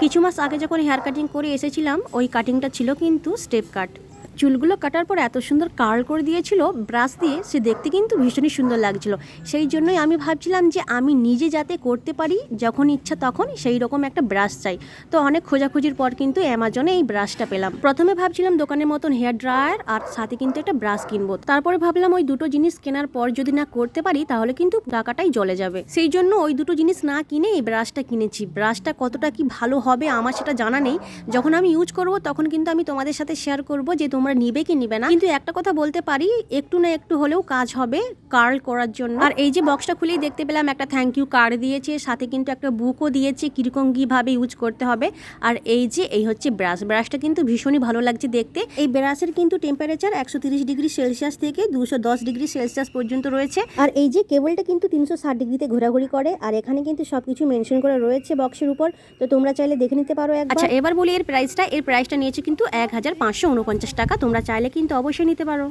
কিছু মাস আগে যখন হেয়ার কাটিং করে এসেছিলাম, ওই কাটিংটা ছিল কিন্তু স্টেপ কাট। চুলগুলো কাটার পর এত সুন্দর কার্ল করে দিয়েছিল ব্রাশ দিয়ে, সে দেখতে কিন্তু ভীষণই সুন্দর লাগছিল। সেই জন্যই আমি ভাবছিলাম যে আমি নিজে যাতে করতে পারি যখন ইচ্ছা তখন, সেই রকম একটা ব্রাশ চাই। তো অনেক খোঁজাখুঁজির পর কিন্তু অ্যামাজনে এই ব্রাশটা পেলাম। প্রথমে ভাবছিলাম দোকানের মতন হেয়ার ড্রায়ার আর সাথে কিন্তু একটা ব্রাশ কিনবো। তারপরে ভাবলাম ওই দুটো জিনিস কেনার পর যদি না করতে পারি তাহলে কিন্তু টাকাটাই জ্বলে যাবে। সেই জন্য ওই দুটো জিনিস না কিনে এই ব্রাশটা কিনেছি। ব্রাশটা কতটা কি ভালো হবে আমার সেটা জানা নেই, যখন আমি ইউজ করব তখন কিন্তু আমি তোমাদের সাথে শেয়ার করব যে তোমরা নিবে কি নিবে না। কিন্তু একটা কথা বলতে পারি, একটু না একটু হলেও কাজ হবে কার্ল করার জন্য। আর এই যে বক্সটা খুলেই দেখতে পেলাম একটা থ্যাংক ইউ কার্ড দিয়েছে, সাথে কিন্তু একটা বুকও দিয়েছে কিরকম কিভাবে ইউজ করতে হবে। আর এই হচ্ছে ব্রাশটা কিন্তু ভীষণই ভালো লাগছে দেখতে। এই ব্রাশের কিন্তু টেম্পারেচার 130 ডিগ্রি সেলসিয়াস থেকে 210 ডিগ্রি সেলসিয়াস পর্যন্ত রয়েছে। আর এই যে কেবলটা কিন্তু 360 ডিগ্রিতে ঘোরাঘুরি করে। আর এখানে কিন্তু সবকিছু মেনশন করা রয়েছে বক্সের উপর, তো তোমরা চাইলে দেখে নিতে পারো একবার। আচ্ছা, এবার বলি এর প্রাইসটা নিয়েছে কিন্তু 1549 টাকা। তোমরা চাইলে কিন্তু অবশ্যই নিতে পারো।